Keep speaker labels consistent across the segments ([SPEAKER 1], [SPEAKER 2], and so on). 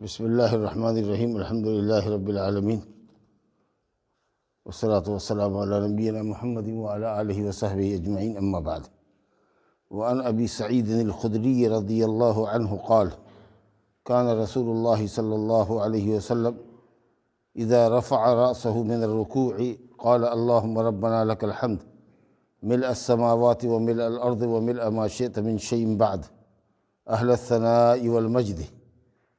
[SPEAKER 1] بسم اللہ الرحمن الرحیم الحمد للہ رب العالمین والصلاة والسلام علی نبینا محمد وعلی آلہ وصحبہ اجمعین اما بعد وعن ابی سعید الخدری رضی اللہ عنہ قال كان رسول اللہ صلی اللہ علیہ وسلم اذا رفع رأسه من الركوع قال اللهم ربنا لك الحمد ملء السماوات وملء الأرض وملء ما شئت من شيء بعد أهل الثناء والمجد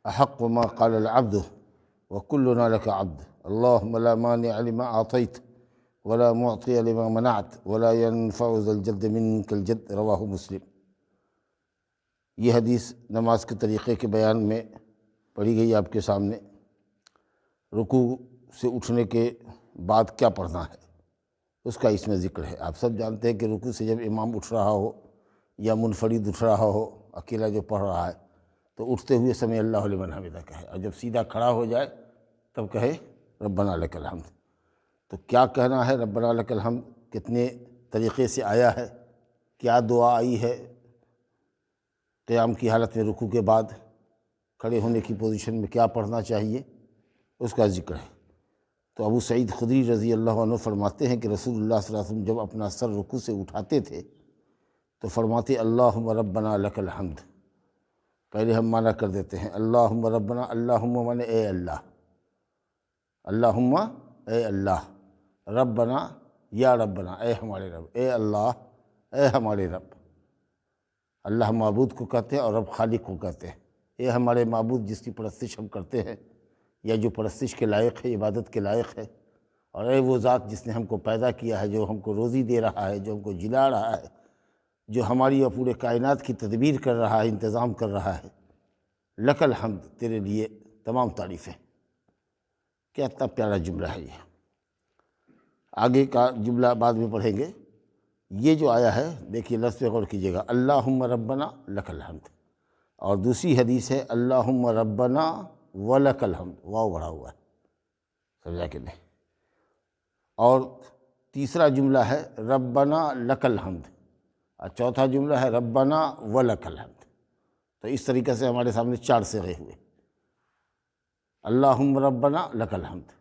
[SPEAKER 1] أحق ما قال العبد وكلنا لك عبد اللهم لا مانع لما أعطيت ولا معطي لما منعت ولا ينفع ذا الجد منك الجد رواہ مسلم۔ یہ حدیث نماز کے طریقے کے بیان میں پڑھی گئی آپ کے سامنے۔ رکوع سے اٹھنے کے بعد کیا پڑھنا ہے اس کا اس میں ذکر ہے۔ آپ سب جانتے ہیں کہ رکوع سے جب امام اٹھ رہا ہو یا منفرد اٹھ رہا ہو، اکیلا جو پڑھ رہا ہے تو اٹھتے ہوئے سمع اللہ لمن حمدہ کہے، اور جب سیدھا کھڑا ہو جائے تب کہے ربنا لک الحمد۔ تو کیا کہنا ہے ربنا لک الحمد، کتنے طریقے سے آیا ہے، کیا دعا آئی ہے، قیام کی حالت میں رکوع کے بعد کھڑے ہونے کی پوزیشن میں کیا پڑھنا چاہیے اس کا ذکر ہے۔ تو ابو سعید خدری رضی اللہ عنہ فرماتے ہیں کہ رسول اللہ صلی اللہ علیہ وسلم جب اپنا سر رکوع سے اٹھاتے تھے تو فرماتے اللہم ربنا لک الحمد۔ پہلے ہم معنی کر دیتے ہیں اللہم ربنا، اللہم مانے اے اللہ، اللہم اے اللہ، ربنا یا ربنا اے ہمارے رب، اے اللہ اے ہمارے رب۔ اللہ معبود کو کہتے ہیں اور رب خالق کو کہتے ہیں۔ اے ہمارے معبود جس کی پرستش ہم کرتے ہیں یا جو پرستش کے لائق ہے، عبادت کے لائق ہے، اور اے وہ ذات جس نے ہم کو پیدا کیا ہے، جو ہم کو روزی دے رہا ہے، جو ہم کو جلا رہا ہے، جو ہماری اور پورے کائنات کی تدبیر کر رہا ہے، انتظام کر رہا ہے، لک الحمد، تیرے لیے تمام تعریفیں۔ کیا اتنا پیارا جملہ ہے یہ۔ آگے کا جملہ بعد میں پڑھیں گے۔ یہ جو آیا ہے دیکھیے لفظ پہ غور کیجیے گا، اللہم ربنا لک الحمد، اور دوسری حدیث ہے اللہم ربنا ولک الحمد، واو بڑھا ہوا ہے، سمجھا کہ نہیں۔ اور تیسرا جملہ ہے ربنا لک الحمد، اور چوتھا جملہ ہے ربنا ولک الحمد۔ تو اس طریقے سے ہمارے سامنے چار صیغے ہوئے، اللہم ربنا لک الحمد،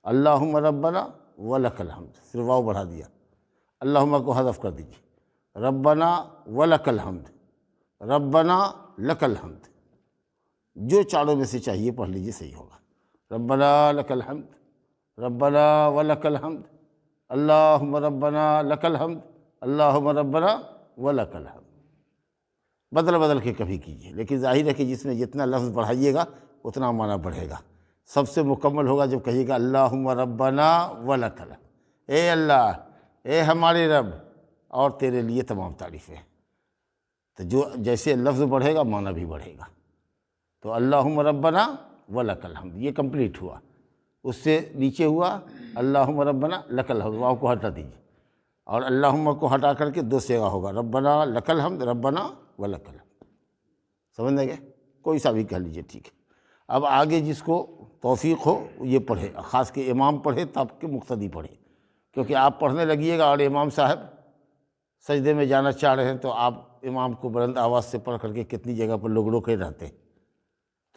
[SPEAKER 1] اللہم ربنا ولک الحمد، صرف واو بڑھا دیا، اللہم کو حذف کر دیجیے، ربنا ولک الحمد، ربنا لک الحمد، جو چاروں میں سے چاہیے پڑھ لیجیے، صحیح ہوگا۔ ربنا لک الحمد، ربنا ولک الحمد، اللہم ربنا لک الحمد، اللہم ربنا ولک الحمد۔ بدل بدل کے کبھی کیجیے، لیکن ظاہر ہے کہ جس میں جتنا لفظ بڑھائیے گا اتنا معنی بڑھے گا۔ سب سے مکمل ہوگا جب کہیے گا اللہم ربنا ولک الحمد، اے اللہ اے ہمارے رب اور تیرے لیے تمام تعریفیں۔ تو جو جیسے لفظ بڑھے گا معنی بھی بڑھے گا۔ تو اللہم ربنا ولک الحمد یہ کمپلیٹ ہوا۔ اس سے نیچے ہوا اللہم ربنا لک الحمد، واو کو ہٹا دیجیے، اور اللہم کو ہٹا کر کے دو صیغہ ہوگا، ربنا لک الحمد، ربنا ولک الحمد۔ سمجھنے گئے؟ کوئی سا بھی کہہ لیجیے، ٹھیک ہے۔ اب آگے جس کو توفیق ہو یہ پڑھے، خاص کہ امام پڑھے تب کہ مقتدی پڑھے، کیونکہ آپ پڑھنے لگیے گا اور امام صاحب سجدے میں جانا چاہ رہے ہیں تو آپ امام کو بلند آواز سے پڑھ کر کے کتنی جگہ پر لوگ روکے رہتے ہیں۔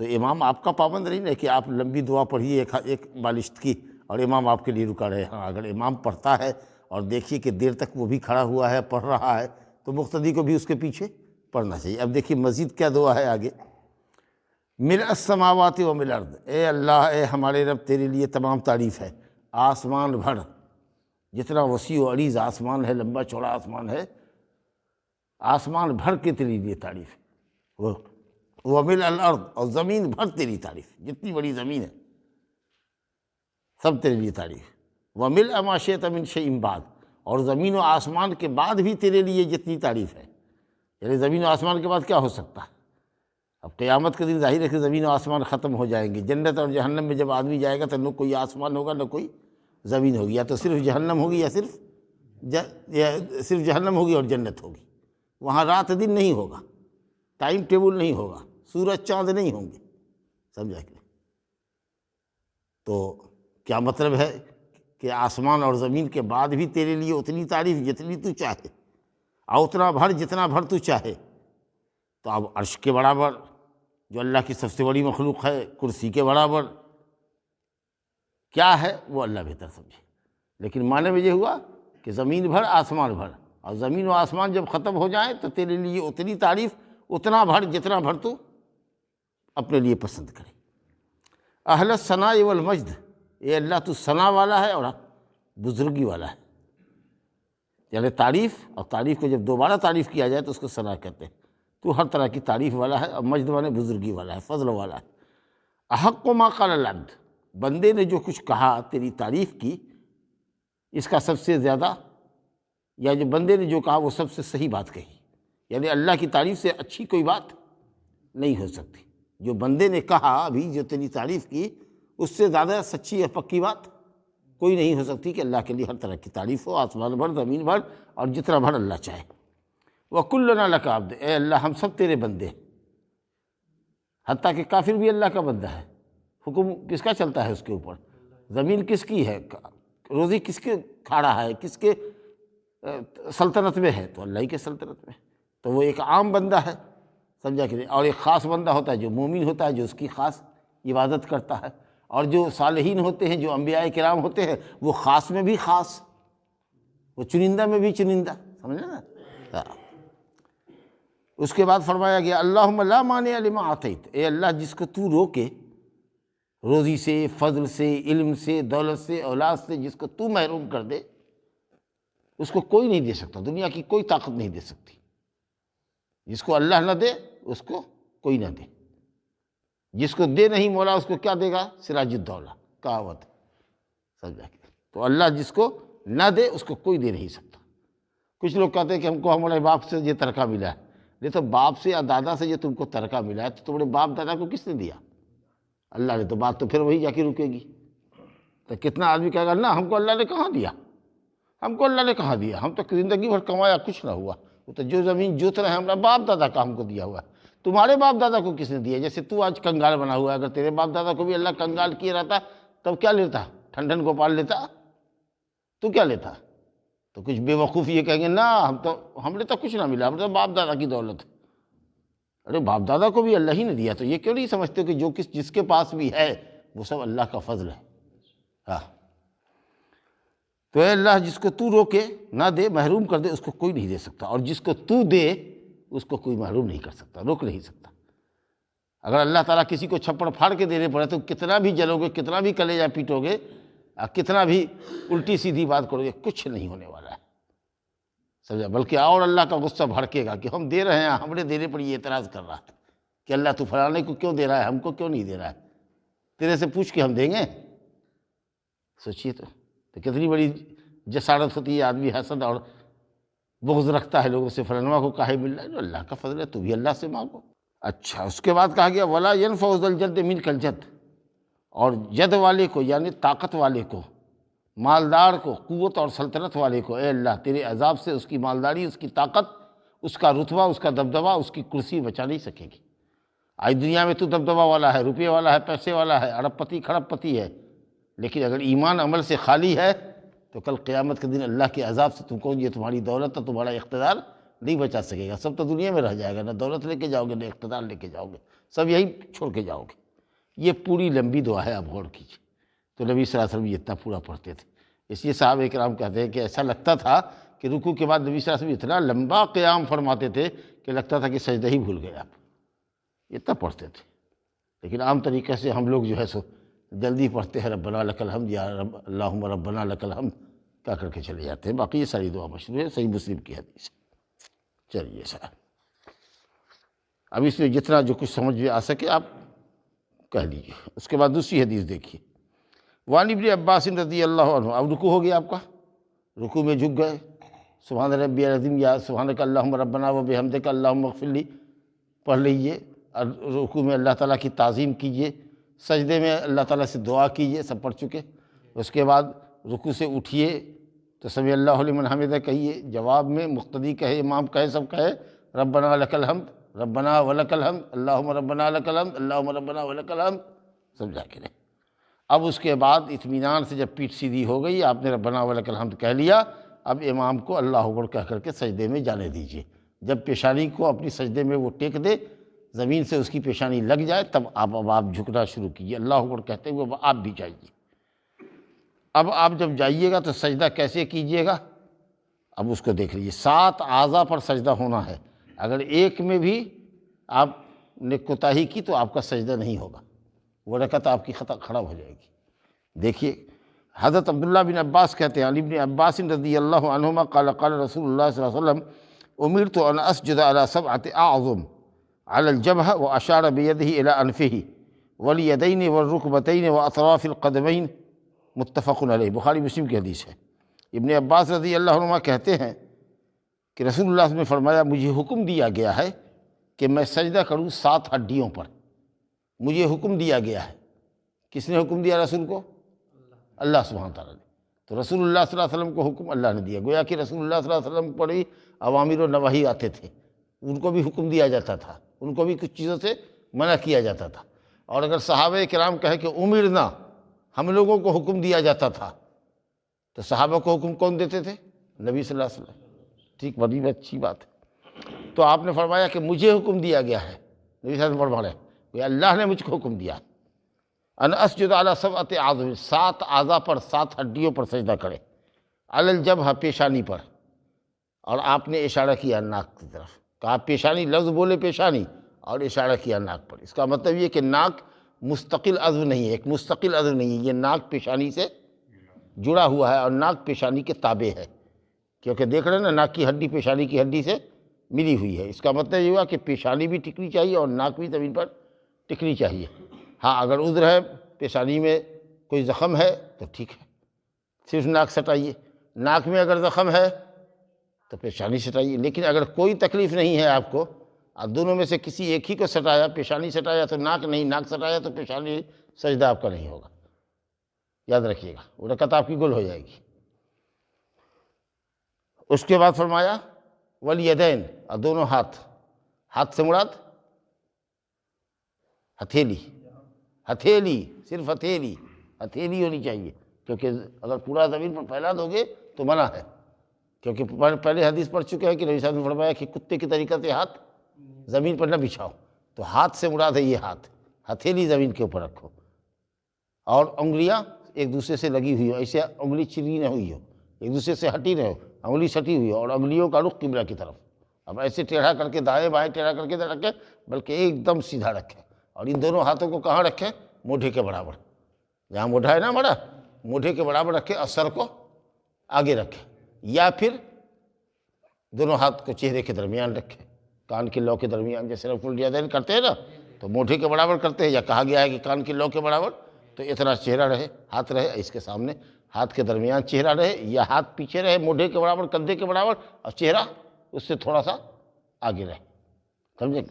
[SPEAKER 1] تو امام آپ کا پابند نہیں ہے کہ آپ لمبی دعا پڑھیے ایک بالشت کی اور امام آپ کے لیے رکا رہے۔ ہاں، اگر امام پڑھتا ہے اور دیکھیے کہ دیر تک وہ بھی کھڑا ہوا ہے، پڑھ رہا ہے، تو مقتدی کو بھی اس کے پیچھے پڑھنا چاہیے۔ اب دیکھیے مزید کیا دعا ہے آگے، ملء السماوات وملء الارض، اے اللہ اے ہمارے رب تیرے لیے تمام تعریف ہے، آسمان بھر، جتنا وسیع و عریض آسمان ہے، لمبا چوڑا آسمان ہے، آسمان بھر کے تیرے لیے تعریف ہے، وملء الارض، اور زمین بھر تیری تعریف، جتنی بڑی زمین ہے سب تیرے لیے تعریف، وملء ما شئت من شیء بعد، اور زمین و آسمان کے بعد بھی تیرے لیے جتنی تعریف ہے، یعنی زمین و آسمان کے بعد کیا ہو سکتا ہے؟ اب قیامت کے دن ظاہر ہے کہ زمین و آسمان ختم ہو جائیں گے۔ جنت اور جہنم میں جب آدمی جائے گا تو نہ کوئی آسمان ہوگا نہ کوئی زمین ہوگی، یا تو صرف جہنم ہوگی یا صرف جہنم ہوگی اور جنت ہوگی۔ وہاں رات دن نہیں ہوگا، ٹائم ٹیبل نہیں ہوگا، سورج چاند نہیں ہوں گے، سمجھا کہ؟ تو کیا مطلب ہے کہ آسمان اور زمین کے بعد بھی تیرے لیے اتنی تعریف جتنی تو چاہے، اور اتنا بھر جتنا بھر تو چاہے۔ تو اب عرش کے برابر جو اللہ کی سب سے بڑی مخلوق ہے، کرسی کے برابر کیا ہے وہ اللہ بہتر سمجھے، لیکن معنی میں یہ ہوا کہ زمین بھر آسمان بھر، اور زمین و آسمان جب ختم ہو جائیں تو تیرے لیے اتنی تعریف، اتنا بھر جتنا بھر تو اپنے لیے پسند کرے۔ اہل الثناء والمجد، اے اللہ تو ثنا والا ہے اور بزرگی والا ہے، یعنی تعریف، اور تعریف کو جب دوبارہ تعریف کیا جائے تو اس کو ثنا کہتے ہیں۔ تو ہر طرح کی تعریف والا ہے، اور مجد والا بزرگی والا ہے، فضل والا ہے۔ احق ما قال العبد، بندے نے جو کچھ کہا تیری تعریف کی، اس کا سب سے زیادہ، یا جو بندے نے جو کہا وہ سب سے صحیح بات کہی، یعنی اللہ کی تعریف سے اچھی کوئی بات نہیں ہو سکتی۔ جو بندے نے کہا ابھی، جو تیری تعریف کی، اس سے زیادہ سچی اور پکی بات کوئی نہیں ہو سکتی کہ اللہ کے لیے ہر طرح کی تعریف ہو، آسمان بھر، زمین بھر، اور جتنا بھر اللہ چاہے۔ وَكُلُّنَا لَكَ عَبْدٌ، اے اللہ ہم سب تیرے بندے ہیں، حتیٰ کہ کافر بھی اللہ کا بندہ ہے۔ حکم کس کا چلتا ہے اس کے اوپر؟ زمین کس کی ہے، روزی کس کے کھا رہا ہے، کس کے سلطنت میں ہے؟ تو اللہ ہی کے سلطنت میں۔ تو وہ ایک عام بندہ ہے، سمجھا کہ نہیں، اور ایک خاص بندہ ہوتا ہے جو مومن ہوتا ہے، جو اس کی خاص عبادت کرتا ہے، اور جو صالحین ہوتے ہیں، جو انبیاء کرام ہوتے ہیں، وہ خاص میں بھی خاص، وہ چنندہ میں بھی چنندہ، سمجھا نا؟ اس کے بعد فرمایا گیا اللہم لا مانع لما اعطیت، اے اللہ جس کو تو روکے روزی سے، فضل سے، علم سے، دولت سے، اولاد سے، جس کو تو محروم کر دے، اس کو کوئی نہیں دے سکتا، دنیا کی کوئی طاقت نہیں دے سکتی۔ جس کو اللہ نہ دے اس کو کوئی نہ دے، جس کو دے نہیں مولا اس کو کیا دے گا؟ سراج الدولہ کہاوت ہے، سمجھا کہ؟ تو اللہ جس کو نہ دے اس کو کوئی دے نہیں سکتا۔ کچھ لوگ کہتے ہیں کہ ہم کو ہمارے باپ سے یہ ترکہ ملا ہے، نہیں تو باپ سے یا دادا سے جو تم کو ترکہ ملا ہے تو تمہارے باپ دادا کو کس نے دیا؟ اللہ نے۔ تو بات تو پھر وہی جا کے رکے گی۔ تو کتنا آدمی کہے گا نا ہم کو اللہ نے کہاں دیا، ہم کو اللہ نے کہاں دیا، ہم تو زندگی بھر کمایا کچھ نہ ہوا، وہ تو جو زمین جوت رہے ہیں ہمارا باپ دادا کا ہم کو دیا ہوا ہے۔ تمہارے باپ دادا کو کس نے دیا؟ جیسے تو آج کنگال بنا ہوا ہے، اگر تیرے باپ دادا کو بھی اللہ کنگال کیے رہتا تب کیا لیتا؟ ٹھنڈن گوپال لیتا؟ تو کیا لیتا؟ تو کچھ بے وقوف یہ کہیں گے نا ہم نے تو کچھ نہ ملا، ہم تو باپ دادا کی دولت ہے۔ ارے باپ دادا کو بھی اللہ ہی نے دیا، تو یہ کیوں نہیں سمجھتے کہ جو جس کے پاس بھی ہے وہ سب اللہ کا فضل ہے؟ ہاں، تو اے اللہ جس کو تو روکے نہ دے، محروم کر دے، اس کو کوئی نہیں دے سکتا، اور جس کو تو دے اس کو کوئی محروم نہیں کر سکتا، روک نہیں سکتا۔ اگر اللہ تعالیٰ کسی کو چھپڑ پھاڑ کے دینے پڑے تو کتنا بھی جلو گے، کتنا بھی کلیجہ پیٹو گے، کتنا بھی الٹی سیدھی بات کرو گے، کچھ نہیں ہونے والا ہے، سمجھا؟ بلکہ اور اللہ کا غصہ بھڑکے گا کہ ہم دے رہے ہیں، ہم نے دینے پر یہ اعتراض کر رہا تھا کہ اللہ تو فلانے کو کیوں دے رہا ہے، ہم کو کیوں نہیں دے رہا ہے، تیرے سے پوچھ کے ہم دیں گے؟ سوچیے تو کتنی بڑی جسارت ہوتی ہے، آدمی حسد اور بغض رکھتا ہے لوگوں سے، فلانوا کو کاہے مل رہا ہے، جو اللہ کا فضل ہے تو بھی اللہ سے مانگو۔ اچھا، اس کے بعد کہا گیا ولا ينفع ذا الجد منک الجد، اور جد والے کو یعنی طاقت والے کو، مالدار کو، قوت اور سلطنت والے کو، اے اللہ تیرے عذاب سے اس کی مالداری، اس کی طاقت، اس کا رتبہ، اس کا دبدبہ، اس کی کرسی بچا نہیں سکے گی۔ آج دنیا میں تو دبدبہ والا ہے، روپے والا ہے، پیسے والا ہے، ارب پتی کھڑب پتی ہے، لیکن اگر ایمان عمل سے خالی ہے تو کل قیامت کے دن اللہ کے عذاب سے تم کو یہ تمہاری دولت اور تمہارا اقتدار نہیں بچا سکے گا، سب تو دنیا میں رہ جائے گا، نہ دولت لے کے جاؤ گے، نہ اقتدار لے کے جاؤ گے، سب یہی چھوڑ کے جاؤ گے۔ یہ پوری لمبی دعا ہے، آپ غور کیجیے۔ تو نبی صلی اللہ علیہ وسلم یہ اتنا پورا پڑھتے تھے، اس لیے صحابہ کرام کہتے ہیں کہ ایسا لگتا تھا کہ رکوع کے بعد نبی صلی اللہ علیہ وسلم اتنا لمبا قیام فرماتے تھے کہ لگتا تھا کہ سجدہ ہی بھول گئے آپ، اتنا پڑھتے تھے۔ لیکن عام طریقے سے ہم لوگ جو ہے سو جلدی پڑھتے ہیں ربنا لک الحمد یا رب اللہم ربنا لک الحمد کیا کر کے چلے جاتے ہیں، باقی یہ ساری دعا مشہور ہے، صحیح مسلم کی حدیث ہے۔ چلیے صاحب، اب اس میں جتنا جو کچھ سمجھ میں آ سکے آپ کہہ لیجیے۔ اس کے بعد دوسری حدیث دیکھیے، وعن ابن عباس رضی اللہ عنہ، اب رکوع ہو گیا آپ کا، رکوع میں جھک گئے، سبحان ربی العظیم یا سبحانک اللہم ربنا و بحمدک اللہم اغفر لی پڑھ لیجیے، اور رکوع میں اللہ تعالیٰ کی تعظیم کیجیے، سجدے میں اللہ تعالیٰ سے دعا کیجیے، سب پڑھ چکے۔ اس کے بعد رکوع سے اٹھیے تو سمیع اللہ لمن حمدہ کہیے، جواب میں مقتدی کہے، امام کہے، سب کہے ربنا لک الحمد ربنا ولک الحمد اللہم ربنا لک الحمد اللہم ربنا ولک الحمد، سب جا کے رہے۔ اب اس کے بعد اطمینان سے جب پیٹھ سیدھی ہو گئی، آپ نے ربنا ولک الحمد کہہ لیا، اب امام کو اللہ اکبر کہہ کر کے سجدے میں جانے دیجیے۔ جب پیشانی کو اپنی سجدے میں وہ ٹیک دے، زمین سے اس کی پیشانی لگ جائے تب آپ جھکنا شروع کیجیے، اللہ اکبر کہتے ہوئے آپ بھی جائیے۔ اب آپ جب جائیے گا تو سجدہ کیسے کیجیے گا، اب اس کو دیکھ لیجیے۔ 7 اعضاء پر سجدہ ہونا ہے، اگر ایک میں بھی آپ نے کوتاہی کی تو آپ کا سجدہ نہیں ہوگا، وہ رکعت آپ کی خراب ہو جائے گی۔ دیکھیے حضرت عبداللہ بن عباس کہتے ہیں، علی بن عباس رضی اللہ عنہما قال قال رسول اللہ صلی اللہ علیہ وسلم امرت ان اسجد على 7 اعظم على الجبهة واشار بيده الى انفه واليدين والركبتين واطراف القدمين، متفق علیہ، بخاری مسلم کی حدیث ہے۔ ابن عباس رضی اللہ عنہما کہتے ہیں کہ رسول اللہ صلی اللہ علیہ وسلم نے فرمایا مجھے حکم دیا گیا ہے کہ میں سجدہ کروں 7 ہڈیوں پر، مجھے حکم دیا گیا ہے۔ کس نے حکم دیا رسول کو؟ اللہ سبحانہ تعالیٰ نے۔ تو رسول اللہ صلی اللہ علیہ وسلم کو حکم اللہ نے دیا، گویا کہ رسول اللہ صلی اللہ علیہ وسلم پر ہی اوامر و نواہی آتے تھے، ان کو بھی حکم دیا جاتا تھا، ان کو بھی کچھ چیزوں سے منع کیا جاتا تھا۔ اور اگر صحابہ کرام کہے کہ امرنا، ہم لوگوں کو حکم دیا جاتا تھا، تو صحابہ کو حکم کون دیتے تھے؟ نبی صلی اللہ علیہ وسلم۔ ٹھیک، بڑی اچھی بات ہے۔ تو آپ نے فرمایا کہ مجھے حکم دیا گیا ہے، نبی صلی اللہ علیہ وسلم فرما رہے ہیں کہ اللہ نے مجھ کو حکم دیا ان اسجد علی 7 اعظم، 7 اعضاء پر، 7 ہڈیوں پر سجدہ کرے، علی الجبہہ، پیشانی پر، اور آپ نے اشارہ کیا ناک کی طرف، کہا پیشانی، لفظ بولے پیشانی اور اشارہ کیا ناک پر۔ اس کا مطلب یہ کہ ناک مستقل عضو نہیں ہے، ایک مستقل عضو نہیں ہے، یہ ناک پیشانی سے جڑا ہوا ہے اور ناک پیشانی کے تابع ہے، کیونکہ دیکھ رہے ہیں نا ناک کی ہڈی پیشانی کی ہڈی سے ملی ہوئی ہے۔ اس کا مطلب یہ ہوا کہ پیشانی بھی ٹکنی چاہیے اور ناک بھی زمین پر ٹکنی چاہیے۔ ہاں اگر عذر ہے، پیشانی میں کوئی زخم ہے تو ٹھیک ہے، صرف ناک سٹائیے، ناک میں اگر زخم ہے تو پیشانی سٹائیے، لیکن اگر کوئی تکلیف نہیں ہے آپ کو، آپ دونوں میں سے کسی ایک ہی کو سٹایا، پیشانی سٹایا تو ناک نہیں، ناک سٹایا تو پیشانی، سجدہ آپ کا نہیں ہوگا، یاد رکھیے گا، وہ رکعت آپ کی گل ہو جائے گی۔ اس کے بعد فرمایا والیدین، اور دونوں ہاتھ، ہاتھ سے مراد ہتھیلی، ہتھیلی، صرف ہتھیلی، ہتھیلی ہونی چاہیے، کیونکہ اگر پورا زمین پر پھیلا دو گے تو منع ہے، کیونکہ پہلے حدیث پڑھ چکے ہیں کہ نبی صلی اللہ علیہ وسلم نے فرمایا کہ کتے کی طریقہ سے ہاتھ زمین پر نہ بچھاؤ، تو ہاتھ سے مراد ہے یہ ہاتھ، ہتھیلی زمین کے اوپر رکھو، اور انگلیاں ایک دوسرے سے لگی ہوئی ہو، ایسے انگلی چری نہ ہوئی ہو، ایک دوسرے سے ہٹی نہ ہو، انگلی سٹی ہوئی ہو، اور انگلیوں کا رخ قبلہ کی طرف، اب ایسے ٹیڑھا کر کے دائیں بائیں ٹیڑھا کر کے نہ رکھے، بلکہ ایک دم سیدھا رکھے، اور ان دونوں ہاتھوں کو کہاں رکھیں؟ موڈھے کے برابر، جہاں موڈھا ہے نا ہمارا، موڈھے کے برابر رکھے اور سر کو آگے رکھے، یا پھر دونوں ہاتھ کو چہرے کے درمیان رکھے، کان کے لو کے درمیان، جیسے رفع الیدین کرتے ہیں نا تو موڈھے کے برابر کرتے ہیں، یا کہا گیا ہے کہ کان کے لو کے برابر، تو اتنا چہرہ رہے، ہاتھ رہے اس کے سامنے، ہاتھ کے درمیان چہرہ رہے، یا ہاتھ پیچھے رہے موڈھے کے برابر، کندھے کے برابر، اور چہرہ اس سے تھوڑا سا آگے رہے، سمجھے؟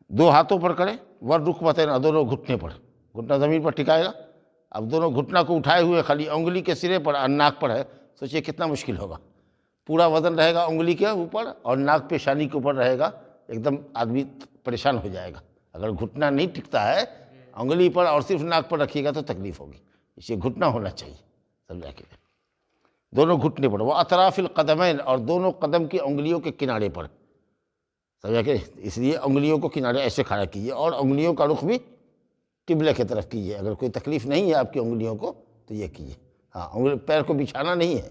[SPEAKER 1] 2 ہاتھوں پر کرے، والرکبتین، دونوں گھٹنے پر، گھٹنا زمین پر ٹکائے گا، اب دونوں گھٹنا کو اٹھائے ہوئے خالی انگلی کے سرے پر اور ناک پر ہے، سوچئے کتنا مشکل ہوگا، پورا وزن رہے گا انگلی کے اوپر اور ناک پیشانی کے اوپر رہے گا، ایک دم آدمی پریشان ہو جائے گا۔ اگر گھٹنا نہیں ٹکتا ہے انگلی پر اور صرف ناک پر رکھیے گا تو تکلیف ہوگی، اس لیے گھٹنا ہونا چاہیے، سمجھا کہ دونوں گھٹنے پر، وہ اطراف القدمین، اور دونوں قدم کی انگلیوں کے کنارے پر، سمجھا کہ اس لیے انگلیوں کو کنارے ایسے کھڑا کیجیے، اور انگلیوں کا رخ بھی قبلہ کی طرف کیجیے، اگر کوئی تکلیف نہیں ہے آپ کی انگلیوں کو تو یہ کیجیے۔ ہاں پیر کو بچھانا نہیں ہے،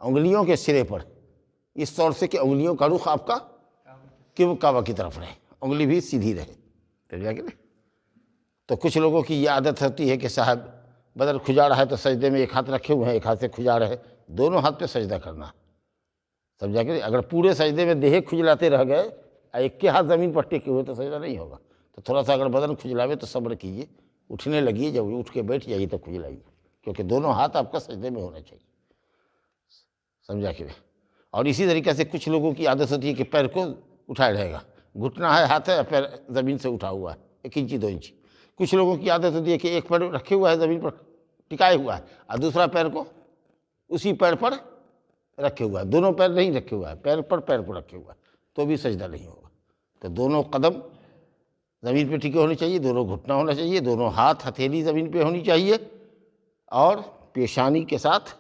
[SPEAKER 1] انگلیوں کے سرے پر، اس طور سے کہ انگلیوں کا رخ آپ کا کعبہ کی طرف رہے، انگلی بھی سیدھی رہے، سمجھا کہ نہیں؟ تو کچھ لوگوں کی یہ عادت ہوتی ہے کہ صاحب بدن کھجا رہا ہے تو سجدے میں ایک ہاتھ رکھے ہوئے ہیں، ایک ہاتھ سے کھجا رہے، دونوں ہاتھ پہ سجدہ کرنا، سمجھا کہ اگر پورے سجدے میں دیہے کھجلاتے رہ گئے، ایک کے ہاتھ زمین پر ٹکے ہوئے تو سجدہ نہیں ہوگا، تو تھوڑا سا اگر بدن کھجلاوے تو صبر کیجیے، اٹھنے لگیے، جب اٹھ کے بیٹھ جائیے تو کھجلائیے، کیونکہ دونوں ہاتھ آپ کا سجدے میں ہونا چاہیے، سمجھا کہ؟ اور اسی طریقے سے کچھ لوگوں کی عادت ہوتی ہے کہ پیر کو اٹھائے رہے گا، گھٹنا ہے، ہاتھ ہے، پیر زمین سے اٹھا ہوا ہے 1 انچی 2 انچی۔ کچھ لوگوں کی عادت ہوتی ہے کہ ایک پیر رکھے ہوا ہے زمین پر ٹکائے ہوا ہے، اور دوسرا پیر کو اسی پیر پر رکھے ہوا ہے، دونوں پیر نہیں رکھے ہوا ہے، پیر پر پیر کو رکھے ہوا ہے، تو بھی سجدہ نہیں ہوگا۔ تو دونوں قدم زمین پہ ٹکے ہونے چاہیے، دونوں گھٹنا ہونا چاہیے، دونوں ہاتھ ہتھیلی زمین پہ ہونی چاہیے، اور پیشانی کے ساتھ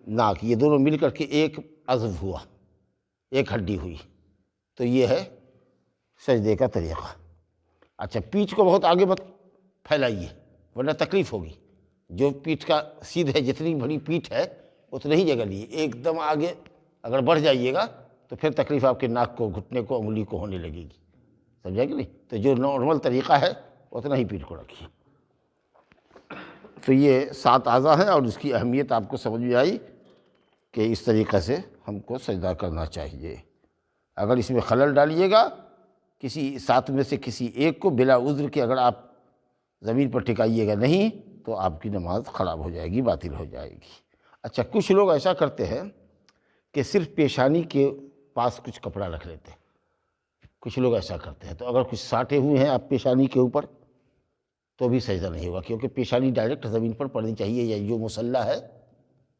[SPEAKER 1] ناک، یہ دونوں مل کر کے ایک عضو ہوا، ایک ہڈی ہوئی، تو یہ ہے سجدے کا طریقہ۔ اچھا، پیٹھ کو بہت آگے مت پھیلائیے ورنہ تکلیف ہوگی۔ جو پیٹھ کا سیدھ ہے، جتنی بڑی پیٹھ ہے اتنی ہی جگہ لیے، ایک دم آگے اگر بڑھ جائیے گا تو پھر تکلیف آپ کے ناک کو، گھٹنے کو، انگلی کو ہونے لگے گی، سمجھا کہ نہیں؟ تو جو نارمل طریقہ ہے اتنا ہی پیٹھ کو رکھیے۔ تو یہ 7 اعضاء ہیں اور اس کی اہمیت آپ کو سمجھ میں آئی کہ اس طریقے سے ہم کو سجدہ کرنا چاہیے۔ اگر اس میں خلل ڈالیے گا کسی 7 میں سے کسی ایک کو بلا عذر کے، اگر آپ زمین پر ٹکائیے گا نہیں تو آپ کی نماز خراب ہو جائے گی، باطل ہو جائے گی۔ اچھا، کچھ لوگ ایسا کرتے ہیں کہ صرف پیشانی کے پاس کچھ کپڑا رکھ لیتے ہیں، کچھ لوگ ایسا کرتے ہیں۔ تو اگر کچھ ساٹے ہوئے ہیں آپ پیشانی کے اوپر تو بھی سجدہ نہیں ہوگا، کیونکہ پیشانی ڈائریکٹ زمین پر پڑنی چاہیے، یا جو مصلی ہے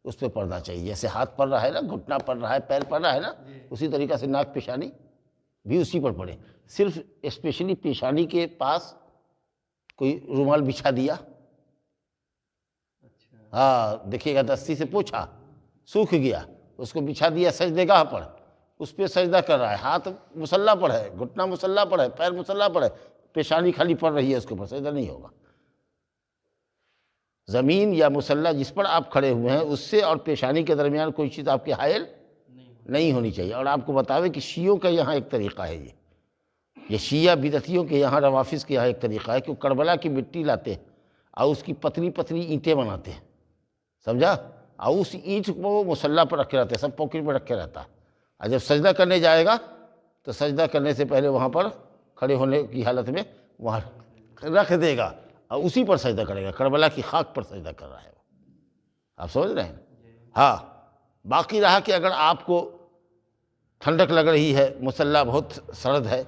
[SPEAKER 1] اس پہ پڑنا چاہیے۔ جیسے ہاتھ پڑ رہا ہے نا، گھٹنا پڑ رہا ہے، پیر پڑ رہا ہے نا، اسی طریقہ سے ناک پیشانی بھی اسی پر پڑے۔ صرف اسپیشلی پیشانی کے پاس کوئی رومال بچھا دیا، ہاں دیکھیے گا، دستی سے پوچھا، سوکھ گیا، اس کو بچھا دیا سجدے گاہ پر، اس پہ سجدہ کر رہا ہے، ہاتھ مصلی پر ہے، گھٹنا مصلی پر ہے، پیر مصلی پر ہے، پیشانی خالی پڑ رہی ہے، اس کے اوپر سجدہ نہیں ہوگا۔ زمین یا مصلی جس پر آپ کھڑے ہوئے ہیں اس سے اور پیشانی کے درمیان کوئی چیز آپ کے حائل نہیں ہونی چاہیے۔ اور آپ کو بتاوے کہ شیعوں کا یہاں ایک طریقہ ہے، یہ شیعہ بدعتیوں کے یہاں، روافظ کے یہاں ایک طریقہ ہے کہ وہ کربلا کی مٹی لاتے ہیں اور اس کی پتلی پتلی اینٹیں بناتے ہیں، سمجھا؟ اور اس اینٹ کو وہ مصلی پر رکھے رہتے ہیں، سب پاکٹ میں رکھے رہتا ہے، اور جب سجدہ کرنے جائے گا تو سجدہ کرنے سے پہلے وہاں پر کھڑے ہونے کی حالت میں وہاں رکھ دے گا اور اسی پر سجدہ کرے گا، کربلا کی خاک پر سجدہ کر رہا ہے وہ۔ آپ سمجھ رہے ہیں؟ ہاں، باقی رہا کہ اگر آپ کو ٹھنڈک لگ رہی ہے، مصلی بہت سرد ہے،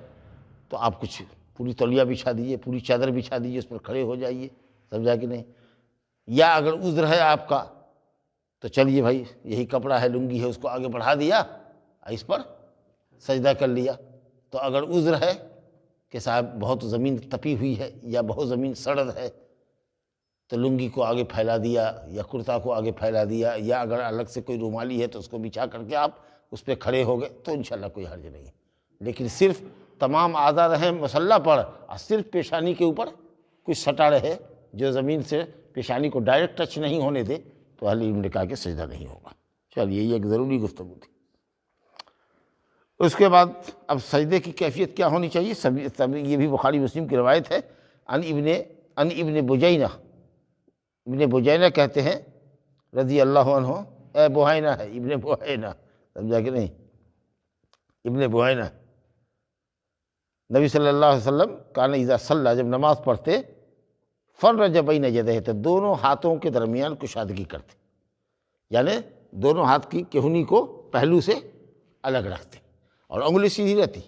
[SPEAKER 1] تو آپ کچھ پوری تولیہ بچھا دیجیے، پوری چادر بچھا دیجیے، اس پر کھڑے ہو جائیے، سمجھا کہ نہیں؟ یا اگر عذر ہے آپ کا تو چلیے بھائی، یہی کپڑا ہے، لنگی ہے، اس کو آگے بڑھا دیا، اس پر سجدہ کر لیا۔ تو اگر عذر ہے کہ صاحب بہت زمین تپی ہوئی ہے یا بہت زمین سرد ہے تو لنگی کو آگے پھیلا دیا یا کرتا کو آگے پھیلا دیا، یا اگر الگ سے کوئی رومالی ہے تو اس کو بچھا کر کے آپ اس پہ کھڑے ہو گئے تو انشاءاللہ کوئی حرج نہیں ہے۔ لیکن صرف تمام اعضاء رہیں مصلی پر اور صرف پیشانی کے اوپر کچھ سٹا رہے جو زمین سے پیشانی کو ڈائریکٹ ٹچ نہیں ہونے دے تو اہل علم نے کہا کہ سجدہ نہیں ہوگا۔ چلیے، یہ ایک ضروری گفتگو تھی۔ اس کے بعد اب سجدے کی کیفیت کیا ہونی چاہیے، یہ بھی بخاری مسلم کی روایت ہے۔ ان ابن بجینہ، ابن بجینہ کہتے ہیں رضی اللہ عنہ، اے بحینہ ہے، ابن بحینہ، سمجھا کہ نہیں؟ ابن بحینہ، نبی صلی اللہ علیہ وسلم کان اذا صلی، جب نماز پڑھتے، فرج بین یدیہ، تو دونوں ہاتھوں کے درمیان کشادگی کرتے، یعنی دونوں ہاتھ کی کہنی کو پہلو سے الگ رکھتے اور انگلی سیدھی رہتی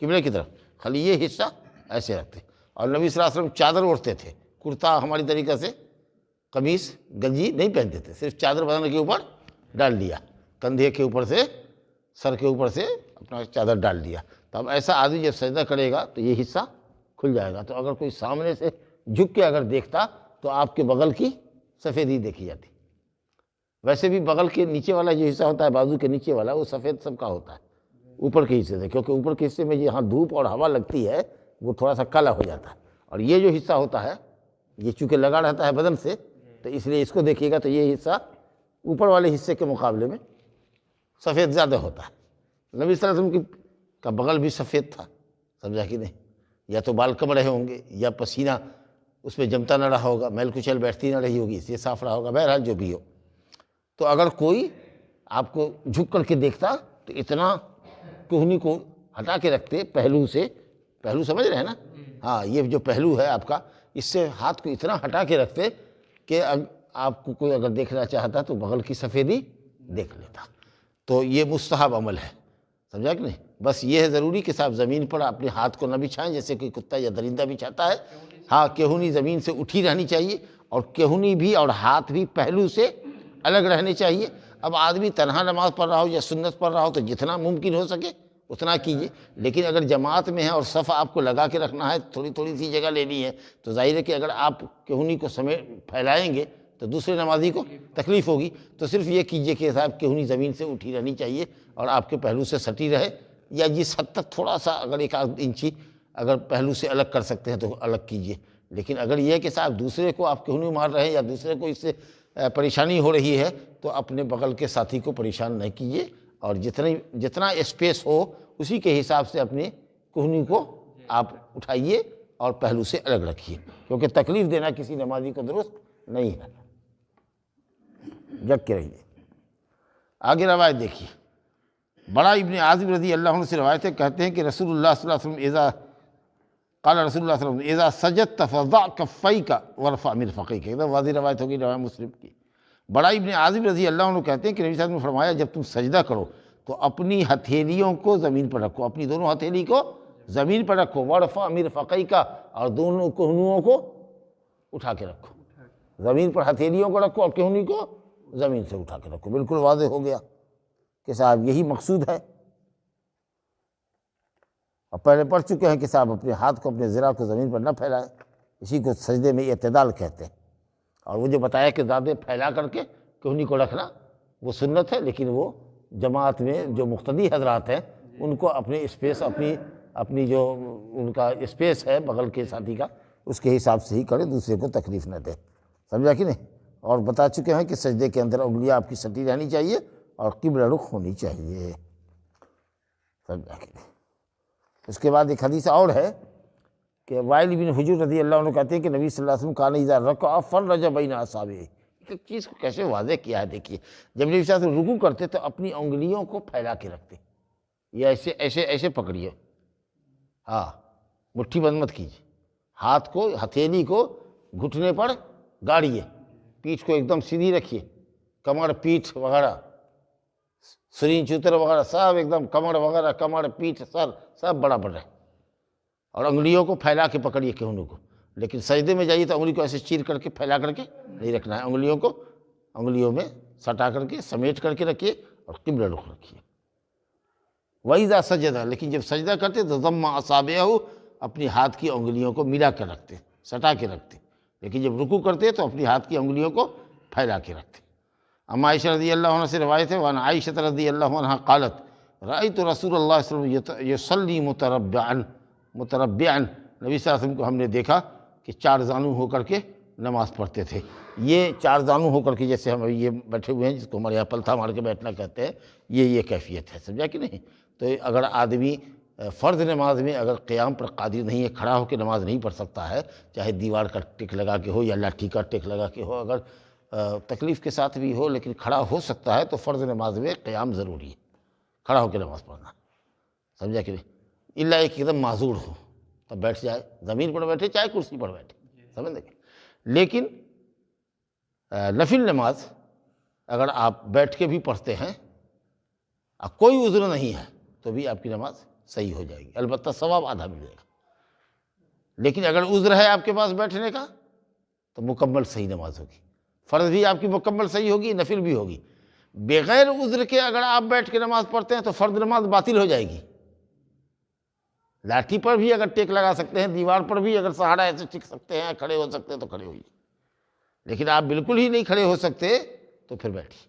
[SPEAKER 1] قبلے کی طرف، خالی یہ حصہ ایسے رکھتے۔ اور نبی صلی اللہ علیہ وسلم چادر اوڑھتے تھے، کرتا ہماری طریقہ سے، قمیص گنجی نہیں پہنتے تھے، صرف چادر بدن کے اوپر ڈال دیا، کندھے کے اوپر سے، سر کے اوپر سے اپنا چادر ڈال دیا۔ تو اب ایسا آدمی جب سجدہ کرے گا تو یہ حصہ کھل جائے گا، تو اگر کوئی سامنے سے جھک کے اگر دیکھتا تو آپ کے بغل کی سفیدی دیکھی جاتی۔ ویسے بھی بغل کے نیچے والا جو حصہ ہوتا ہے، بازو کے نیچے والا، وہ سفید سب کا ہوتا ہے اوپر کے حصے سے، کیونکہ اوپر کے حصے میں جہاں دھوپ اور ہوا لگتی ہے وہ تھوڑا سا کالا ہو جاتا ہے، اور یہ جو حصہ ہوتا ہے یہ چونکہ لگا رہتا ہے بدن سے، تو اس لیے اس کو دیکھیے گا تو یہ حصہ اوپر والے حصے کے مقابلے میں سفید زیادہ ہوتا ہے۔ نبی صلی اللہ علیہ وسلم کا بغل بھی سفید تھا، سمجھا کہ نہیں؟ یا تو بال کم رہے ہوں گے یا پسینہ اس میں جمتا نہ رہا ہوگا، میل کچیل بیٹھتی نہ رہی ہوگی، اس لیے صاف رہا ہوگا، بہرحال جو بھی ہو۔ تو اگر کوئی آپ کو جھک کر کے دیکھتا تو اتنا کوہنی کو ہٹا کے رکھتے پہلو سے، پہلو سمجھ رہے ہیں نا؟ ہاں، یہ جو پہلو ہے آپ کا، اس سے ہاتھ کو اتنا ہٹا کے رکھتے کہ آپ کو کوئی اگر دیکھنا چاہتا تو بغل کی سفیدی دیکھ لیتا۔ تو یہ مستحب عمل ہے، سمجھا کہ نہیں؟ بس یہ ہے ضروری کہ صاحب زمین پر اپنے ہاتھ کو نہ بچھائیں جیسے کوئی کتا یا درندہ بچھاتا ہے۔ ہاں، کہونی زمین سے اٹھی رہنی چاہیے، اور کہونی بھی اور ہاتھ بھی پہلو سے الگ رہنے چاہیے۔ اب آدمی تنہا نماز پڑھ رہا ہو یا سنت پڑھ رہا ہو تو جتنا ممکن ہو سکے اتنا کیجیے، لیکن اگر جماعت میں ہے اور صف آپ کو لگا کے رکھنا ہے، تھوڑی تھوڑی سی جگہ لینی ہے، تو ظاہر ہے کہ اگر آپ کہونی کو پھیلائیں گے تو دوسرے نمازی کو تکلیف ہوگی۔ تو صرف یہ کیجیے کہ صاحب کہونی زمین سے اٹھی رہنی چاہیے اور آپ کے پہلو سے سٹی رہے، یا جس حد تک تھوڑا سا اگر 1 آدھ انچی اگر پہلو سے الگ کر سکتے ہیں تو الگ کیجئے، لیکن اگر یہ ہے کہ صاحب دوسرے کو آپ کہنی مار رہے ہیں یا دوسرے کو اس سے پریشانی ہو رہی ہے تو اپنے بغل کے ساتھی کو پریشان نہیں کیجیے، اور جتنا اسپیس ہو اسی کے حساب سے اپنی کہنی کو آپ اٹھائیے اور پہلو سے الگ رکھیے، کیونکہ تکلیف دینا کسی نمازی کو درست نہیں ہے۔ جگ کے رہیے۔ آگے روایت دیکھیے، بڑا ابن عازب رضی اللہ عنہ سے روایت ہے، کہتے ہیں کہ رسول اللہ صلی اللہ علیہ وسلم قال رسول اللہ صلی اللہ علیہ وسلم اذا سجدت فضع کفیک وارفع مرفقیک، ایک دم واضح روایت ہوگی روایت مسلم کی۔ بڑا ابن عازب رضی اللہ عنہ کہتے ہیں کہ نبی صلی اللہ علیہ وسلم نے فرمایا جب تم سجدہ کرو تو اپنی ہتھیلیوں کو زمین پر رکھو، اپنی دونوں ہتھیلی کو زمین پر رکھو، وارفع مرفقیک، اور دونوں کہنیوں کو اٹھا کے رکھو، زمین پر ہتھیلیوں کو رکھو اور کہنی کو زمین سے اٹھا کے رکھو۔ بالکل واضح ہو گیا کہ صاحب یہی مقصود ہے، اور پہلے پڑھ چکے ہیں کہ صاحب اپنے ہاتھ کو اپنے ذرا کو زمین پر نہ پھیلائیں، اسی کو سجدے میں اعتدال کہتے ہیں۔ اور وہ جو بتایا کہ زیادہ پھیلا کر کے کہنی کو رکھنا وہ سنت ہے، لیکن وہ جماعت میں جو مقتدی حضرات ہیں ان کو اپنے اسپیس اپنی جو ان کا اسپیس ہے بغل کے ساتھی کا اس کے حساب سے ہی کرے، دوسرے کو تکلیف نہ دے، سمجھا کہ نہیں؟ اور بتا چکے ہیں کہ سجدے کے اندر انگلیاں آپ کی سٹی رہنی چاہیے اور قبلہ رخ ہونی چاہیے، سمجھا کہ نہیں؟ اس کے بعد ایک حدیث اور ہے کہ وائل بن حجر رضی اللہ عنہ کہتے ہیں کہ نبی صلی اللہ علیہ وسلم کان اذا رکع فرج بین اصابعہ، ایک چیز کو کیسے واضح کیا ہے دیکھیے، جب نبی صلی اللہ علیہ وسلم رکوع کرتے تو اپنی انگلیوں کو پھیلا کے رکھتے، یہ ایسے پکڑیے، ہاں مٹھی بند مت کیجیے، ہاتھ کو ہتھیلی کو گھٹنے پر گاڑیے، پیٹھ کو ایک دم سیدھی رکھیے، کمر پیٹھ وغیرہ سرین چوتر وغیرہ سب ایک دم کمر وغیرہ کمر پیٹھ سر سب برابر رہے، اور انگلیوں کو پھیلا کے پکڑیے کہنوں کو، لیکن سجدے میں جائیے تو انگلی کو ایسے چیر کر کے پھیلا کر کے نہیں رکھنا ہے، انگلیوں کو انگلیوں میں سٹا کر کے سمیٹ کر کے رکھیے اور قبلہ رخ رکھیے۔ وَإِذَا سَجَدَ، لیکن جب سجدہ کرتے تو ضَمَّ أَصَابِعَهُ، اپنی ہاتھ کی انگلیوں کو ملا کر رکھتے، سٹا کے رکھتے، لیکن جب رکوع کرتے تو اپنی ہاتھ کی انگلیوں کو پھیلا کے رکھتے۔ اما عائشہ رضی اللہ عنہ سے روایت ہے، وعن عائشہ رضی اللہ عنہ قالت رأیت رسول اللہ صلی اللہ علیہ وسلم یصلی متربعا، نبی صلی اللہ علیہ وسلم کو ہم نے دیکھا کہ چار زانو ہو کر کے نماز پڑھتے تھے۔ یہ چار زانو ہو کر کے جیسے ہم یہ بیٹھے ہوئے ہیں جس کو ہمارے یہاں پلتھا مار کے بیٹھنا کہتے ہیں، یہ کیفیت ہے، سمجھا کہ نہیں؟ تو اگر آدمی فرض نماز میں اگر قیام پر قادر نہیں ہے، کھڑا ہو کے نماز نہیں پڑھ سکتا ہے، چاہے دیوار کا ٹک لگا کے ہو یا لاٹھی کا ٹک لگا کے ہو، اگر تکلیف کے ساتھ بھی ہو لیکن کھڑا ہو سکتا ہے تو فرض نماز میں قیام ضروری ہے، کھڑا ہو کے نماز پڑھنا، سمجھا کہ نہیں؟ الا ایک دم معذور ہو تب بیٹھ جائے، زمین پر بیٹھے چاہے کرسی پر بیٹھے، سمجھ گئے؟ لیکن نفل نماز اگر آپ بیٹھ کے بھی پڑھتے ہیں، کوئی عذر نہیں ہے تو بھی آپ کی نماز صحیح ہو جائے گی، البتہ ثواب آدھا ملے گا، لیکن اگر عذر ہے آپ کے پاس بیٹھنے کا تو مکمل صحیح نماز ہوگی، فرض بھی آپ کی مکمل صحیح ہوگی، نفل بھی ہوگی۔ بغیر عذر کے اگر آپ بیٹھ کے نماز پڑھتے ہیں تو فرض نماز باطل ہو جائے گی، لاٹھی پر بھی اگر ٹیک لگا سکتے ہیں، دیوار پر بھی اگر سہارا ایسے ٹک سکتے ہیں، کھڑے ہو سکتے ہیں تو کھڑے ہوئیے، لیکن آپ بالکل ہی نہیں کھڑے ہو سکتے تو پھر بیٹھیے،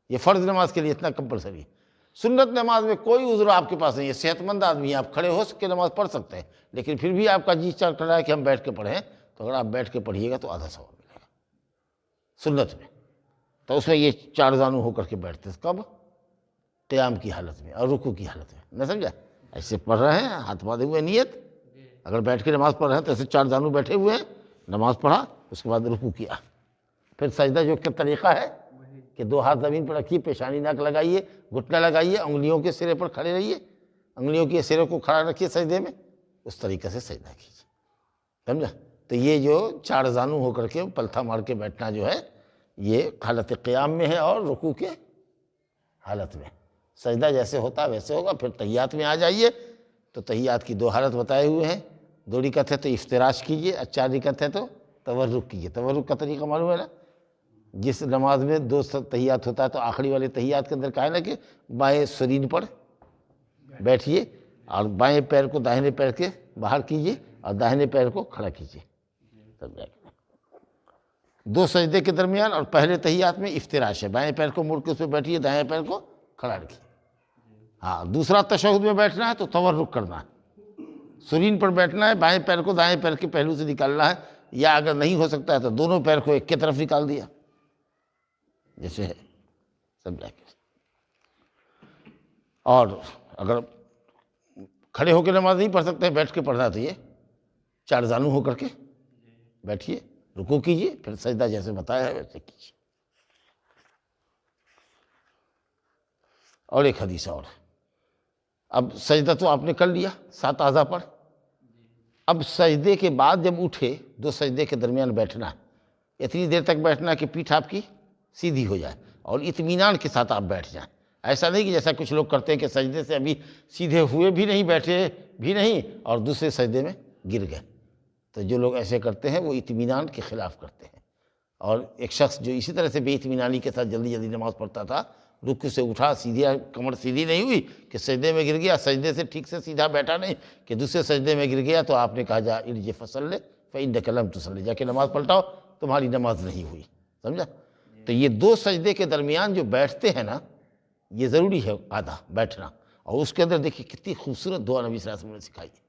[SPEAKER 1] یہ فرض نماز کے لیے اتنا کمپلسری ہے۔ سنت نماز میں کوئی عذر آپ کے پاس نہیں ہے، صحت مند آدمی ہیں، آپ کھڑے ہو کے نماز پڑھ سکتے ہیں، لیکن پھر بھی آپ کا جی چل رہا ہے کہ ہم بیٹھ کے پڑھیں، تو اگر آپ بیٹھ کے پڑھیے گا تو آدھا ثواب ملے گا سنت میں۔ تو اس میں یہ چار زانو ہو کر کے بیٹھتے ہیں، کب؟ قیام کی حالت میں اور رکوع کی حالت میں، نہ سمجھا؟ ایسے پڑھ رہے ہیں ہاتھ باندھے ہوئے نیت، اگر بیٹھ کے نماز پڑھ رہے ہیں تو ایسے چار زانو بیٹھے ہوئے ہیں، نماز پڑھا، اس کے بعد رکوع کیا، پھر سجدہ جو کہ طریقہ ہے کہ دو ہاتھ زمین پر رکھیے، پیشانی ناک لگائیے، گھٹنا لگائیے، انگلیوں کے سرے پر کھڑے رہیے، انگلیوں کے سرے کو کھڑا رکھیے سجدے میں، اس طریقے سے سجدہ کیجیے، سمجھا؟ تو یہ جو چار زانو ہو کر کے پلتھا مار کے بیٹھنا جو ہے یہ حالت قیام میں ہے اور رکوع کے حالت میں، سجدہ جیسے ہوتا ہے ویسے ہوگا۔ پھر تحیات میں آ جائیے تو تحیات کی دو حالت بتائے ہوئے ہیں، 2 رکعت ہے تو افتراش کیجیے، 4 رکعت ہے تو تورک کیجیے۔ تورک کا طریقہ معلوم ہے نا؟ جس نماز میں 2 تحیات ہوتا ہے تو آخری والے تحیات کے اندر کہا ہے نا کہ بائیں سرین پر بیٹھیے اور بائیں پیر کو داہنے پیر کے باہر کیجیے اور داہنے پیر کو کھڑا کیجیے، سمجھا؟ 2 سجدے کے درمیان اور پہلے تحیات میں افتراش ہے، بائیں پیر کو مڑ کے اس پہ بیٹھیے، دائیں پیر کو کھڑا رکھیے۔ ہاں، دوسرا تشہد میں بیٹھنا ہے تو تورک کرنا ہے، سرین پر بیٹھنا ہے، بائیں پیر کو دائیں پیر کے پہلو سے نکالنا ہے، یا اگر نہیں ہو سکتا ہے تو دونوں پیر کو ایک کی طرف نکال دیا جیسے ہے، سمجھا کہ۔ اور اگر کھڑے ہو کے نماز نہیں پڑھ سکتے، بیٹھ کے پڑھنا تو یہ چار زانو ہو کر کے بیٹھیے، رکوع کیجیے، پھر سجدہ جیسے بتایا ہے ویسے کیجیے۔ اور ایک حدیث اور، اب سجدہ تو آپ نے کر لیا 7 اعضاء پر، اب سجدے کے بعد جب اٹھے 2 سجدے کے درمیان بیٹھنا ہے، اتنی دیر تک بیٹھنا ہے کہ پیٹھ آپ کی سیدھی ہو جائے اور اطمینان کے ساتھ آپ بیٹھ جائیں۔ ایسا نہیں کہ جیسا کچھ لوگ کرتے ہیں کہ سجدے سے ابھی سیدھے ہوئے بھی نہیں، بیٹھے بھی نہیں، اور دوسرے سجدے میں گر گئے۔ تو جو لوگ ایسے کرتے ہیں وہ اطمینان کے خلاف کرتے ہیں۔ اور ایک شخص جو اسی طرح سے بے اطمینانی کے ساتھ جلدی جلدی نماز پڑھتا تھا، رکوع سے اٹھا، سیدھی کمر سیدھی نہیں ہوئی کہ سجدے میں گر گیا، سجدے سے ٹھیک سے سیدھا بیٹھا نہیں کہ دوسرے سجدے میں گر گیا، تو آپ نے کہا جا ارجع فصلی فإنک لم تصلی، جا کے نماز پلٹاؤ، تمہاری نماز نہیں ہوئی، سمجھا؟ تو یہ 2 سجدے کے درمیان جو بیٹھتے ہیں نا، یہ ضروری ہے آدھا بیٹھنا۔ اور اس کے اندر دیکھیے کتنی خوبصورت دعا نبی صلی اللہ علیہ وسلم نے سکھائی ہے۔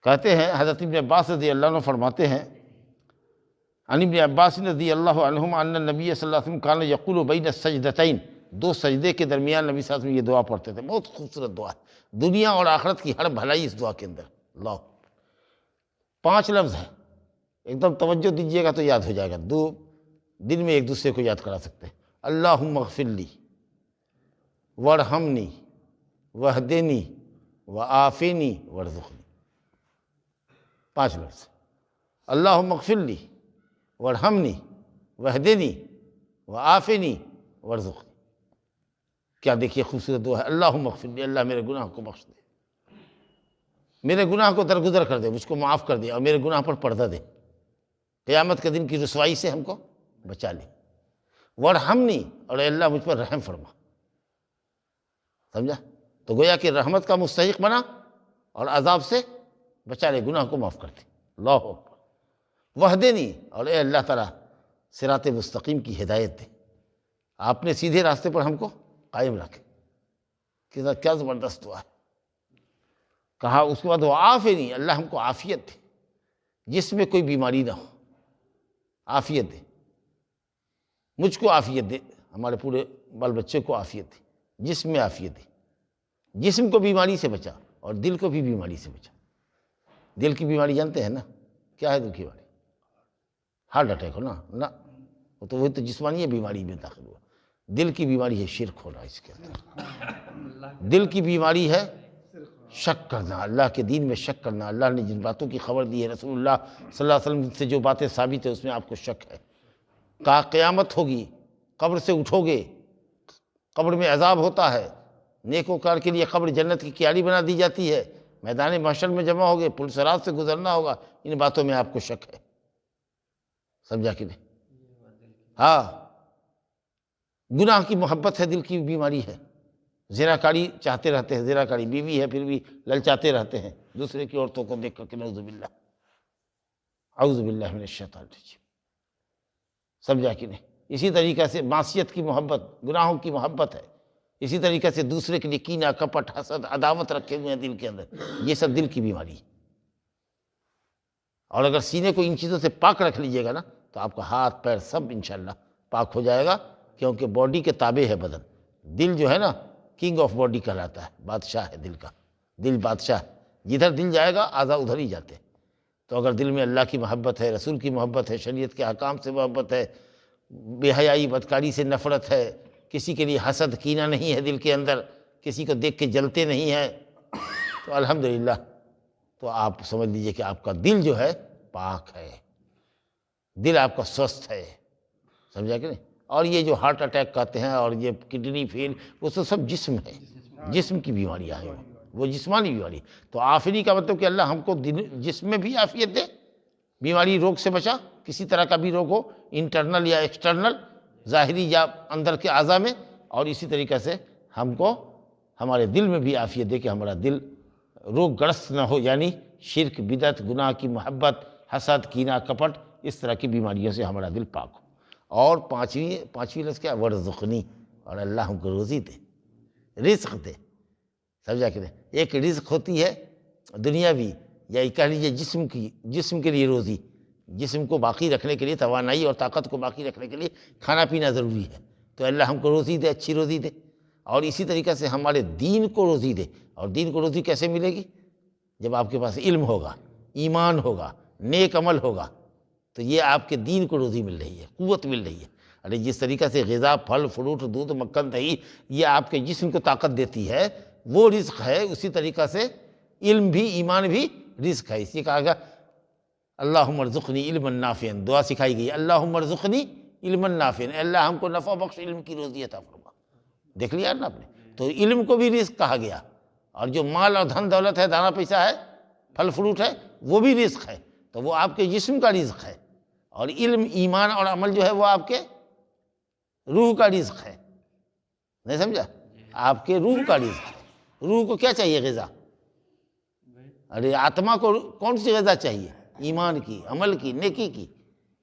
[SPEAKER 1] کہتے ہیں حضرت ابن عباس رضی اللہ عنہ فرماتے ہیں، عن ابن عباس رضی اللہ عنہما ان النبی صلی اللہ علیہ وسلم کان یقول بین السجدتین، 2 سجدے کے درمیان نبی صلی اللہ علیہ وسلم یہ دعا پڑھتے تھے۔ بہت خوبصورت دعا ہے، دنیا اور آخرت کی ہر بھلائی اس دعا کے اندر۔ اللہ، 5 لفظ ہیں، ایک دم توجہ دیجیے گا تو یاد ہو جائے گا، 2 دن میں ایک دوسرے کو یاد کرا سکتے ہیں۔ اللہم اغفر لی وارحمنی واہدنی وعافنی وارزقنی، 5 لفظ۔ اللہم اغفر لی وارحمنی واہدنی وعافنی وارزقنی۔ کیا دیکھیے خوبصورت دعا ہے، اللہم اغفر لی، اللہ میرے گناہ کو بخش دے، میرے گناہ کو درگزر کر دے، مجھ کو معاف کر دے، اور میرے گناہ پر پردہ دے، قیامت کے دن کی رسوائی سے ہم کو بچا لے۔ وارحمنی، اور اے اللہ مجھ پر رحم فرما، سمجھا؟ تو گویا کہ رحمت کا مستحق بنا اور عذاب سے بچا لے، گناہ کو معاف کر دے۔ اللہ اکبر۔ وحدنی، اور اے اللہ تعالیٰ صراط مستقیم کی ہدایت دے، آپ نے سیدھے راستے پر ہم کو قائم رکھے۔ کیا زبردست دعا ہے۔ کہا اس کے بعد وعافنی، اللہ ہم کو عافیت دے، جسم میں کوئی بیماری نہ ہو، عافیت دے، مجھ کو عافیت دے، ہمارے پورے بال بچے کو عافیت دے، جسم میں عافیت دے، جسم کو بیماری سے بچا اور دل کو بھی بیماری سے بچا۔ دل کی بیماری جانتے ہیں نا، کیا ہے دل کی بیماری؟ ہارٹ اٹیک ہو نا، وہ تو جسمانی ہے، بیماری میں داخل ہوا۔ دل کی بیماری ہے شرک ہونا، اس کے اندر دل کی بیماری ہے شک کرنا، اللہ کے دین میں شک کرنا۔ اللہ نے جن باتوں کی خبر دی ہے، رسول اللہ صلی اللہ علیہ وسلم سے جو باتیں ثابت ہیں، اس میں آپ کو شک ہے۔ کہا قیامت ہوگی، قبر سے اٹھو گے، قبر میں عذاب ہوتا ہے، نیکوکار کے لیے قبر جنت کی کیاری بنا دی جاتی ہے، میدان محشر میں جمع ہوگے، پل صراط سے گزرنا ہوگا، ان باتوں میں آپ کو شک ہے، سمجھا کہ نہیں؟ ہاں، گناہ کی محبت ہے، دل کی بیماری ہے، زناکاری چاہتے رہتے ہیں، زناکاری بیوی ہے پھر بھی للچاتے رہتے ہیں دوسرے کی عورتوں کو دیکھ کر کے، نعوذ باللہ، اعوذ باللہ من الشیطان الرجیم، سمجھا کہ نہیں؟ اسی طریقے سے معصیت کی محبت، گناہوں کی محبت ہے، اسی طریقے سے دوسرے کے لیے کینہ، کپٹ، حسد، عداوت رکھے ہوئے ہیں دل کے اندر، یہ سب دل کی بیماری ہے۔ اور اگر سینے کو ان چیزوں سے پاک رکھ لیجئے گا نا، تو آپ کا ہاتھ پیر سب انشاءاللہ پاک ہو جائے گا، کیونکہ باڈی کے تابع ہے بدن۔ دل جو ہے نا، کنگ آف باڈی کہلاتا ہے، بادشاہ ہے دل کا، دل بادشاہ ہے، جدھر دل جائے گا اعضاء ادھر ہی جاتے ہیں۔ تو اگر دل میں اللہ کی محبت ہے، رسول کی محبت ہے، شریعت کے احکام سے محبت ہے، بے حیائی بدکاری سے نفرت ہے، کسی کے لیے حسد کینہ نہیں ہے دل کے اندر، کسی کو دیکھ کے جلتے نہیں ہیں، تو الحمدللہ، تو آپ سمجھ لیجئے کہ آپ کا دل جو ہے پاک ہے، دل آپ کا سوستھ ہے، سمجھا کہ نہیں؟ اور یہ جو ہارٹ اٹیک کہتے ہیں اور یہ کڈنی فیل، وہ تو سب جسم ہے، جسم کی بیماریاں ہیں، وہ جسمانی بیماری۔ تو عافیت کا مطلب کہ اللہ ہم کو جسم میں بھی عافیت دے، بیماری روگ سے بچا، کسی طرح کا بھی روگ ہو، انٹرنل یا ایکسٹرنل، ظاہری یا اندر کے اعضاء میں، اور اسی طریقے سے ہم کو ہمارے دل میں بھی عافیت دے کہ ہمارا دل روگ گرست نہ ہو، یعنی شرک، بدعت، گناہ کی محبت، حسد، کینہ، کپٹ، اس طرح کی بیماریوں سے ہمارا دل پاک ہو۔ اور پانچویں لفظ کیا؟ ورزقنی، اور اللہ ہم کو روزی دے، رزق دے، سمجھا کہ نہیں؟ ایک رزق ہوتی ہے
[SPEAKER 2] دنیاوی یا یہ کہہ لیجیے جسم کے لیے روزی، جسم کو باقی رکھنے کے لیے، توانائی اور طاقت کو باقی رکھنے کے لیے کھانا پینا ضروری ہے، تو اللہ ہم کو روزی دے، اچھی روزی دے، اور اسی طریقے سے ہمارے دین کو روزی دے۔ اور دین کو روزی کیسے ملے گی؟ جب آپ کے پاس علم ہوگا، ایمان ہوگا، نیک عمل ہوگا، تو یہ آپ کے دین کو روزی مل رہی ہے، قوت مل رہی ہے۔ ارے جس طریقے سے غذا، پھل فروٹ، دودھ، مکھن، دہی یہ آپ کے جسم کو طاقت دیتی ہے، وہ رزق ہے، اسی طریقہ سے علم بھی، ایمان بھی رزق ہے۔ اسی کہا گیا اللہم ارزقنی علما نافعا، دعا سکھائی گئی اللہم ارزقنی علما نافعا، اے اللہ ہم کو نفع بخش علم کی روزی عطا فرما۔ دیکھ لیا نا آپ نے، تو علم کو بھی رزق کہا گیا، اور جو مال اور دھن دولت ہے، دانا پیسہ ہے، پھل فروٹ ہے، وہ بھی رزق ہے، تو وہ آپ کے جسم کا رزق ہے، اور علم، ایمان اور عمل جو ہے وہ آپ کے روح کا رزق ہے۔ نہیں سمجھا؟ آپ کے روح کا رزق ہے۔ روح کو کیا چاہیے؟ غذا۔ ارے آتما کو کون سی غذا چاہیے؟ ایمان کی، عمل کی، نیکی کی،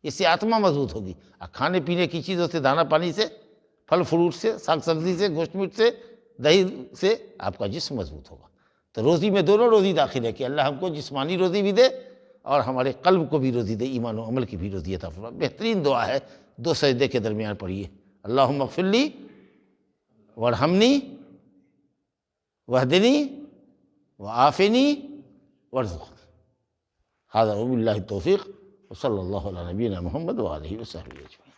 [SPEAKER 2] اس سے آتما مضبوط ہوگی۔ اور کھانے پینے کی چیزوں سے، دانا پانی سے، پھل فروٹ سے، ساگ سبزی سے، گوشت میٹ سے، دہی سے آپ کا جسم مضبوط ہوگا۔ تو روزی میں دونوں روزی داخل ہے کہ اللہ ہم کو جسمانی روزی بھی دے اور ہمارے قلب کو بھی روزی دے، ایمان و عمل کی بھی روزی عطا فرما۔ بہترین دعا ہے، دو سجدے کے درمیان پڑھیے، اللہم اغفر لی وارحمنی واہدنی وعافنی وارزقنی۔ ھذا وباللہ التوفیق، وصلی اللہ علی نبینا محمد وآلہ وصحبہ اجمعین۔